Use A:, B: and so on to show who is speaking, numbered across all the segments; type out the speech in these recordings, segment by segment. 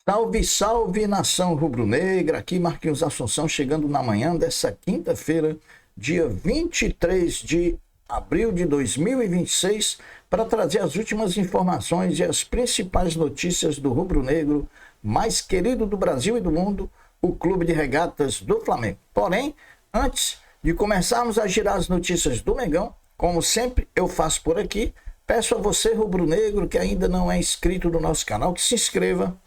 A: Salve, salve, nação rubro-negra, aqui Marquinhos Assunção chegando na manhã dessa quinta-feira, dia 23 de abril de 2026, para trazer as últimas informações e as principais notícias do rubro-negro mais querido do Brasil e do mundo, o Clube de Regatas do Flamengo. Porém, antes de começarmos a girar as notícias do Mengão, como sempre eu faço por aqui, peço a você rubro-negro que ainda não é inscrito no nosso canal, que se inscreva,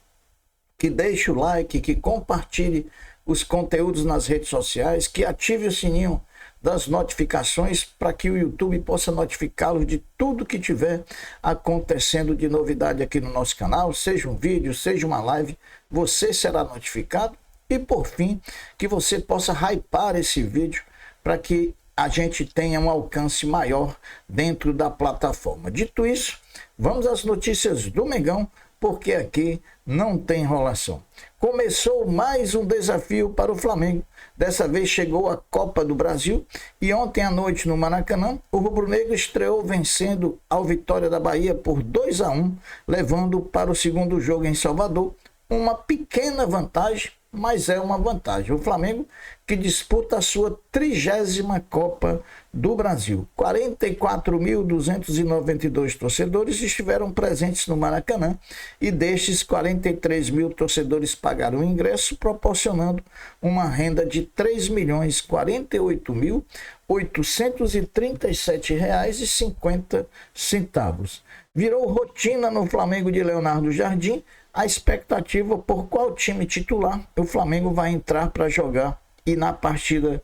A: que deixe o like, que compartilhe os conteúdos nas redes sociais, que ative o sininho das notificações para que o YouTube possa notificá-los de tudo que tiver acontecendo de novidade aqui no nosso canal, seja um vídeo, seja uma live, você será notificado. E por fim, que você possa hypar esse vídeo para que a gente tenha um alcance maior dentro da plataforma. Dito isso, vamos às notícias do Mengão, porque aqui não tem enrolação. Começou mais um desafio para o Flamengo. Dessa vez chegou a Copa do Brasil e ontem à noite no Maracanã, o rubro-negro estreou vencendo ao Vitória da Bahia por 2-1, levando para o segundo jogo em Salvador uma pequena vantagem, mas é uma vantagem. O Flamengo que disputa a sua 30ª Copa do Brasil. 44.292 torcedores estiveram presentes no Maracanã e destes 43 mil torcedores pagaram o ingresso, proporcionando uma renda de R$ 3.048.837,50. Virou rotina no Flamengo de Leonardo Jardim a expectativa por qual time titular o Flamengo vai entrar para jogar. E na partida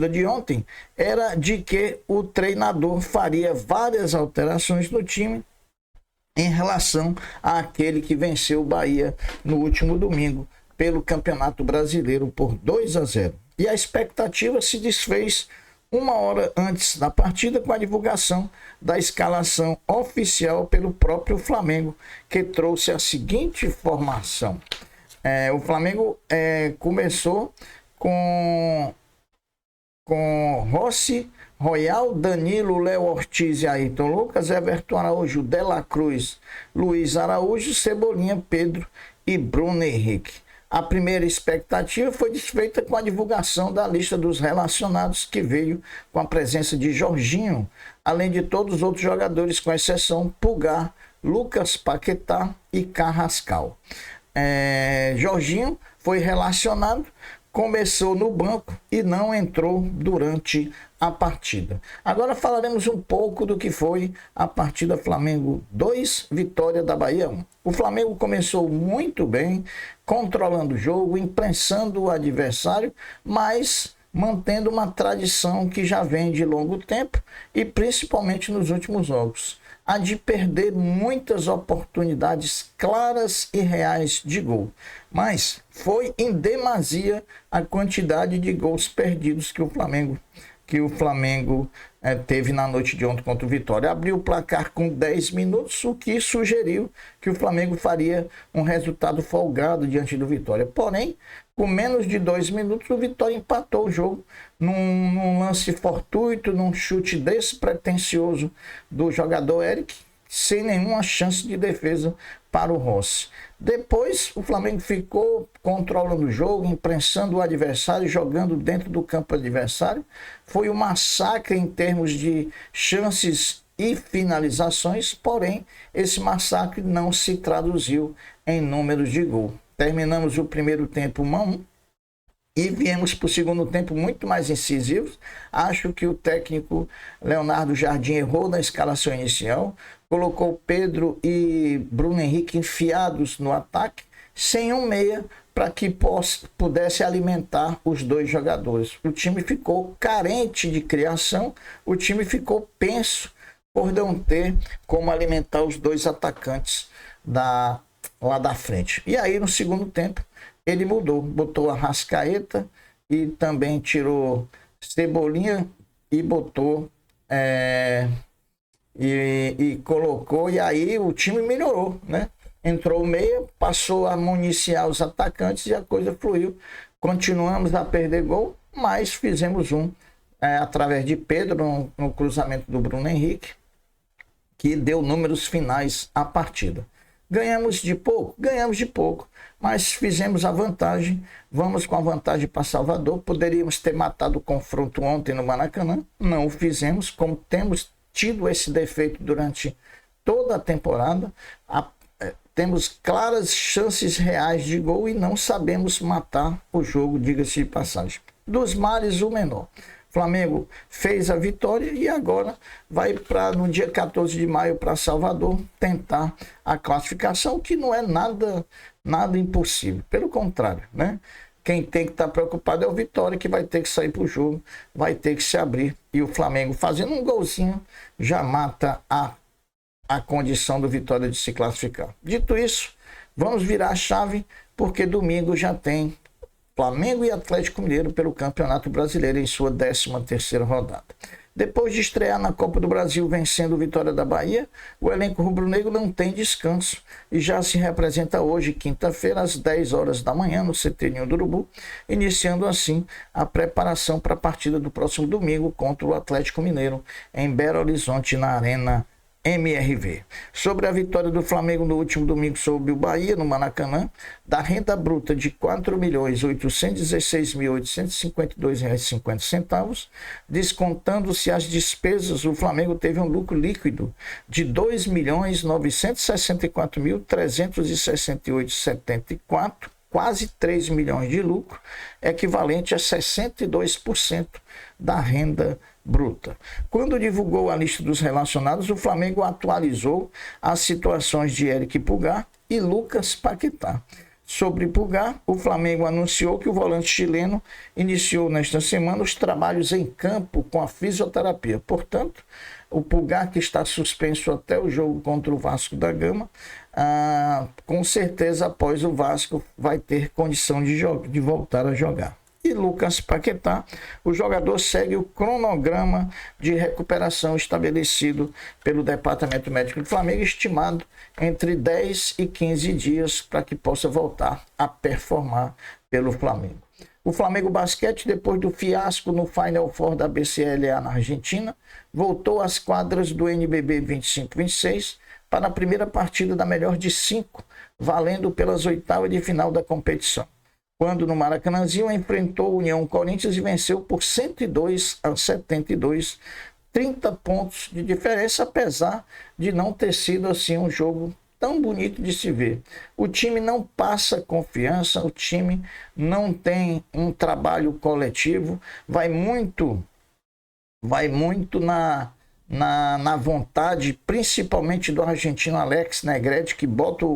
A: de ontem era de que o treinador faria várias alterações no time em relação àquele que venceu o Bahia no último domingo pelo Campeonato Brasileiro por 2-0. E a expectativa se desfez uma hora antes da partida com a divulgação da escalação oficial pelo próprio Flamengo, que trouxe a seguinte formação. O Flamengo começou com Rossi, Royal, Danilo, Léo Ortiz e Ayrton Lucas, Everton Araújo, De La Cruz, Luiz Araújo, Cebolinha, Pedro e Bruno Henrique. A primeira expectativa foi desfeita com a divulgação da lista dos relacionados, que veio com a presença de Jorginho, além de todos os outros jogadores, com exceção Pulgar, Lucas Paquetá e Carrascal. Jorginho foi relacionado, começou no banco e não entrou durante a partida. Agora falaremos um pouco do que foi a partida Flamengo 2, Vitória da Bahia 1. O Flamengo começou muito bem, controlando o jogo, imprensando o adversário, mas mantendo uma tradição que já vem de longo tempo e principalmente nos últimos jogos, a de perder muitas oportunidades claras e reais de gol. Mas foi em demasia a quantidade de gols perdidos que o Flamengo teve na noite de ontem contra o Vitória. Abriu o placar com 10 minutos, o que sugeriu que o Flamengo faria um resultado folgado diante do Vitória. Porém, com menos de 2 minutos, o Vitória empatou o jogo num lance fortuito, num chute despretensioso do jogador Eric, sem nenhuma chance de defesa para o Rossi. Depois, o Flamengo ficou controlando o jogo, imprensando o adversário, jogando dentro do campo adversário. Foi um massacre em termos de chances e finalizações, porém, esse massacre não se traduziu em números de gol. Terminamos o primeiro tempo 1-1 e viemos para o segundo tempo muito mais incisivos. Acho que o técnico Leonardo Jardim errou na escalação inicial, colocou Pedro e Bruno Henrique enfiados no ataque, sem um meia para que pudesse alimentar os dois jogadores. O time ficou carente de criação, o time ficou penso por não ter como alimentar os dois atacantes lá da frente. E aí no segundo tempo ele mudou, botou a Arrascaeta e também tirou Cebolinha e botou e colocou, e aí o time melhorou, né? Entrou o meia, passou a municiar os atacantes e a coisa fluiu. Continuamos a perder gol, mas fizemos através de Pedro no cruzamento do Bruno Henrique, que deu números finais à partida. Ganhamos de pouco? Ganhamos de pouco, mas fizemos a vantagem, vamos com a vantagem para Salvador. Poderíamos ter matado o confronto ontem no Maracanã, não o fizemos, como temos tido esse defeito durante toda a temporada. Temos claras chances reais de gol e não sabemos matar o jogo, diga-se de passagem. Dos males, o menor. Flamengo fez a vitória e agora vai para no dia 14 de maio para Salvador tentar a classificação, que não é nada impossível. Pelo contrário, né? Quem tem que estar preocupado é o Vitória, que vai ter que sair para o jogo, vai ter que se abrir. E o Flamengo fazendo um golzinho já mata a condição do Vitória de se classificar. Dito isso, vamos virar a chave, porque domingo já tem Flamengo e Atlético Mineiro pelo Campeonato Brasileiro em sua 13ª rodada. Depois de estrear na Copa do Brasil vencendo o Vitória da Bahia, o elenco rubro-negro não tem descanso e já se representa hoje, quinta-feira, às 10 horas da manhã, no CT Ninho do Urubu, iniciando assim a preparação para a partida do próximo domingo contra o Atlético Mineiro em Belo Horizonte, na Arena MRV. Sobre a vitória do Flamengo no último domingo sobre o Bahia, no Maracanã, da renda bruta de R$ 4.816.852,50, descontando-se as despesas, o Flamengo teve um lucro líquido de R$ 2.964.368,74, quase 3 milhões de lucro, equivalente a 62% da renda bruta. Quando divulgou a lista dos relacionados, o Flamengo atualizou as situações de Eric Pulgar e Lucas Paquetá. Sobre Pulgar, o Flamengo anunciou que o volante chileno iniciou nesta semana os trabalhos em campo com a fisioterapia. Portanto, o Pulgar, que está suspenso até o jogo contra o Vasco da Gama, com certeza após o Vasco vai ter condição de voltar a jogar. E Lucas Paquetá, o jogador segue o cronograma de recuperação estabelecido pelo Departamento Médico do Flamengo, estimado entre 10 e 15 dias para que possa voltar a performar pelo Flamengo. O Flamengo Basquete, depois do fiasco no Final Four da BCLA na Argentina, voltou às quadras do NBB 25-26 para a primeira partida da melhor de 5, valendo pelas oitavas de final da competição, quando no Maracanãzinho enfrentou o União Corinthians e venceu por 102-72, 30 pontos de diferença, apesar de não ter sido assim um jogo tão bonito de se ver. O time não passa confiança, o time não tem um trabalho coletivo, vai muito na vontade, principalmente do argentino Alex Negretti, que bota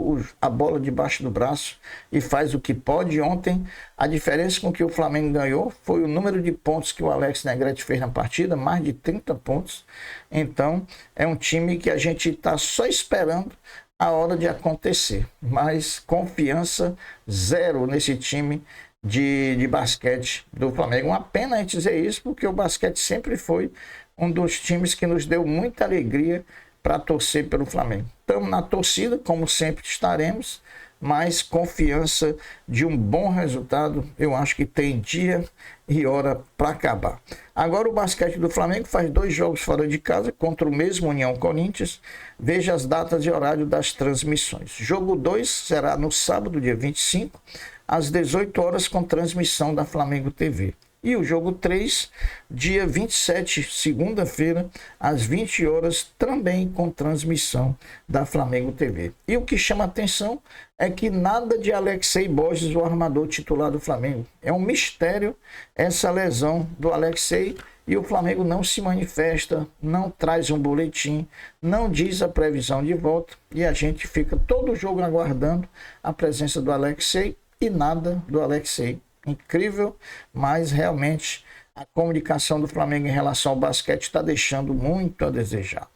A: a bola debaixo do braço e faz o que pode. Ontem, a diferença com que o Flamengo ganhou foi o número de pontos que o Alex Negretti fez na partida, mais de 30 pontos. Então, é um time que a gente está só esperando a hora de acontecer, mas confiança zero nesse time de basquete do Flamengo. Uma pena a gente dizer isso, porque o basquete sempre foi um dos times que nos deu muita alegria para torcer pelo Flamengo. Estamos na torcida, como sempre estaremos, mas confiança de um bom resultado, eu acho que tem dia e hora para acabar. Agora o basquete do Flamengo faz 2 jogos fora de casa contra o mesmo União Corinthians. Veja as datas e horário das transmissões. Jogo 2 será no sábado, dia 25, às 18 horas, com transmissão da Flamengo TV. E o jogo 3, dia 27, segunda-feira, às 20 horas, também com transmissão da Flamengo TV. E o que chama atenção é que nada de Alexei Borges, o armador titular do Flamengo. É um mistério essa lesão do Alexei, e o Flamengo não se manifesta, não traz um boletim, não diz a previsão de volta, e a gente fica todo o jogo aguardando a presença do Alexei e nada do Alexei. Incrível, mas realmente a comunicação do Flamengo em relação ao basquete está deixando muito a desejar.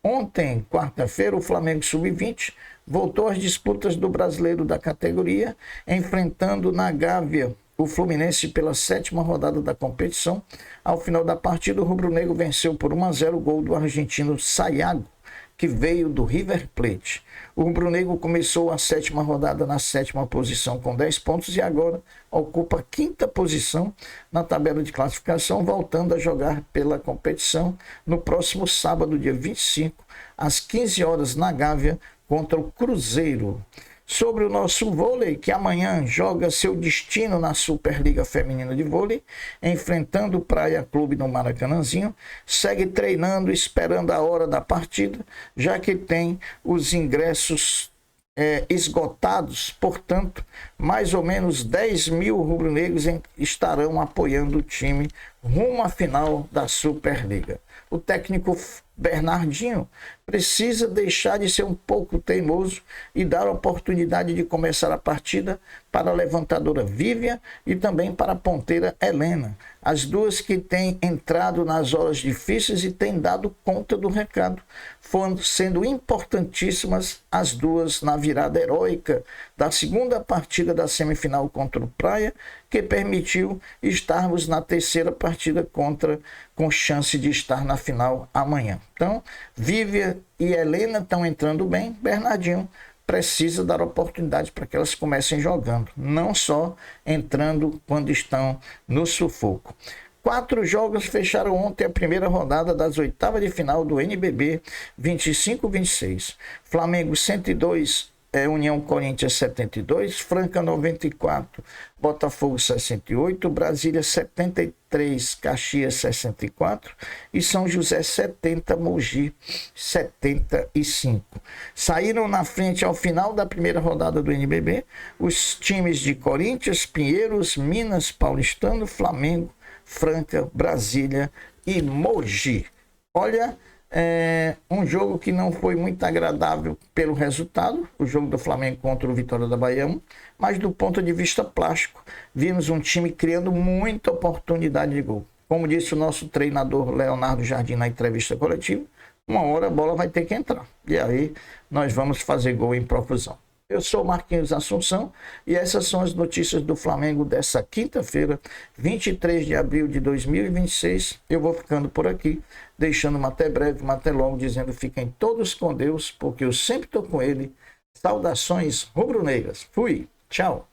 A: Ontem, quarta-feira, o Flamengo Sub-20 voltou às disputas do Brasileiro da categoria, enfrentando na Gávea o Fluminense pela 7ª rodada da competição. Ao final da partida, o rubro-negro venceu por 1-0 o gol do argentino Sayago, que veio do River Plate. O rubro-negro começou a 7ª rodada na 7ª posição com 10 pontos e agora ocupa a 5ª posição na tabela de classificação, voltando a jogar pela competição no próximo sábado, dia 25, às 15 horas na Gávea, contra o Cruzeiro. Sobre o nosso vôlei, que amanhã joga seu destino na Superliga Feminina de Vôlei, enfrentando o Praia Clube no Maracanãzinho, segue treinando, esperando a hora da partida, já que tem os ingressos esgotados, portanto, mais ou menos 10 mil rubro-negros estarão apoiando o time rumo à final da Superliga. O técnico Bernardinho precisa deixar de ser um pouco teimoso e dar a oportunidade de começar a partida para a levantadora Vívia e também para a ponteira Helena, as duas que têm entrado nas horas difíceis e têm dado conta do recado, foram sendo importantíssimas as duas na virada heróica da segunda partida da semifinal contra o Praia, que permitiu estarmos na terceira partida com chance de estar na final amanhã. Então, Vívia e Helena estão entrando bem, Bernardinho precisa dar oportunidade para que elas comecem jogando, não só entrando quando estão no sufoco. 4 jogos fecharam ontem a primeira rodada das oitavas de final do NBB 25-26. Flamengo 102, União Corinthians 72, Franca 94, Botafogo 68, Brasília 73, Caxias 64 e São José 70, Mogi 75. Saíram na frente ao final da primeira rodada do NBB os times de Corinthians, Pinheiros, Minas, Paulistano, Flamengo, Franca, Brasília e Mogi. Olha, um jogo que não foi muito agradável pelo resultado, o jogo do Flamengo contra o Vitória da Bahia, mas do ponto de vista plástico, vimos um time criando muita oportunidade de gol. Como disse o nosso treinador Leonardo Jardim na entrevista coletiva, uma hora a bola vai ter que entrar. E aí nós vamos fazer gol em profusão. Eu sou Marquinhos Assunção e essas são as notícias do Flamengo dessa quinta-feira, 23 de abril de 2026. Eu vou ficando por aqui, deixando até breve, até logo, dizendo fiquem todos com Deus, porque eu sempre estou com ele. Saudações rubro-negras. Fui, tchau.